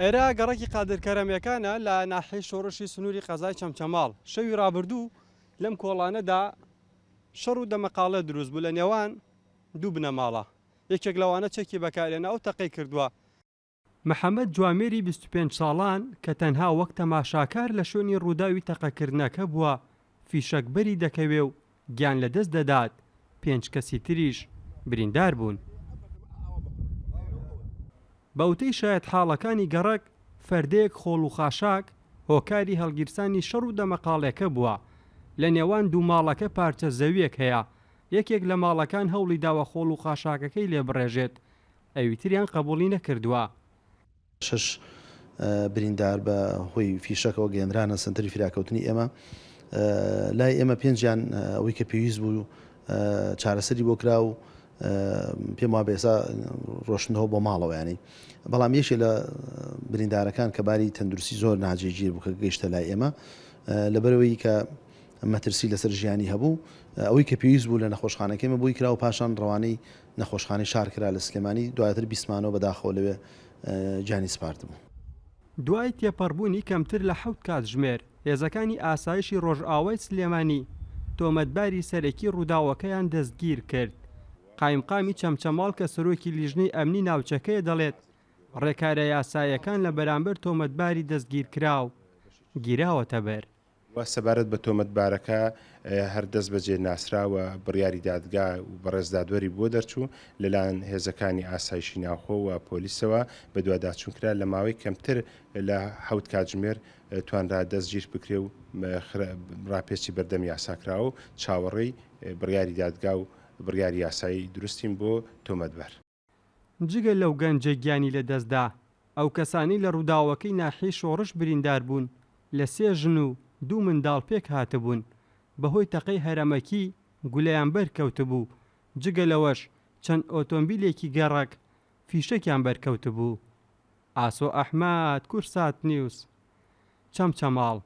ئێرە گەڕێکی قادرکەرەمیەکانە لە ناحیەی شۆڕشی سنووری قەزای چەمچەماڵ شەوی ڕابردوو لەم کۆڵانەدا شەڕ و دەمەقاڵە دروست بوو لە نێوان دوو بنەماڵە یەکێک لەوانە چەکی بەکارێنە ئەو تەقەی کردووە. محەممەد جوامێری 25 ساڵان کە تەنها وەک تەماشاکار لە شوێنی ڕووداوی تەقەکردنەکە بووە فیشەکبەری دەکەوێ و گیان لەدەست دەدات، 5 کەسی تریش بریندار بوون. بەوتەی شایەت حاڵەکانی گەڕک فەردەیەک خۆڵ و خاشاک هۆکاری هەڵگیرسانی شەڕ و دەمەقاڵەکە بووە. لە نێوان دوو ماڵەکە پارچە زەویەک هەیە، یەکێک لە ماڵەکان هەوڵی داوە خۆڵ و خاشاکەکەی لێبڕێژێت، ئەویتریان قبولی نەکردووە. 6 بریندار بە هۆی فیشەکەەوە گەێنرانە سنتری فراکەوتنی ئێمە لای ئێمە پێنجیان ئەوەی کە پێویست بوو چارەسەری بۆ کرا و پێم وا بێسا ڕۆشنەوە بۆ ماڵەوە ینی بەڵام یەشێ لە بریندارەکان کە باری تەندروستی زۆر ناجێگیر بوو کە گەیشتە لای ئێمە لەبەرەوەی کە مەترسی لەسەر ژیانی هەبوو ئەوەی کە پێویست بوو لە نەخۆشخانەکەمە بووی کرا و پاشان ڕەوانەی نەخۆشخانەی شارکرا لە سلێمانی دوایتر بیسمانەوە بەداخەوە لەوێ جانی سپاردبوو. دوای تێپەڕبوونی کەمتر لە 7 کات ژمێر هێزەکانی ئاسایشی ڕۆژئاوای سلێمانی تۆمەتباری سەرەکی ڕووداوەکەیان دەستگیر کرد. قایمقامی چەمچەماڵ کە سەرۆکی لیژنەی ئەمنی ناوچەکەیە دەڵێت ڕێکارە یاسایەکان لە بەرامبەر تۆمەتباری دەستگیرکراو گیراوەتە بەر. سەبارەت بە تۆمەتبارەکە هەر دەست بەجێ ناسراوە بڕیاری دادگا و بەڕێزدادوەری بۆ دەرچوو لەلایەن هێزەکانی ئاسایشی ناوخۆ و پۆلیسەوە بە دوواداچوونکرا لە ماوەی کەمتر لە 7 کاتژمێر توانرا دەستگیر بکرێ و ڕاپێچی بەردەم یاساکراوە و چاوەڕێی بڕیاری دادگا و بڕیاری یاسایی دروستیم بۆ تۆمەتبار. جگە لەو گەنجە گیانی لە دەستدا ئەو کەسانی لە ڕووداوەکەی ناحیەی شۆڕش بریندار بوون لە 3 ژن و 2 منداڵ پێک هاتبوون بەهۆی تەقەی هەرەمەکی گولەیان بەرکەوتبوو. جگە لەوەش چەند ئۆتۆمبیلێکی گەڕک فیشەکیان بەرکەوتبوو. ئاسۆ ئەحمەد، کورسات نیوز، چەمچەماڵ.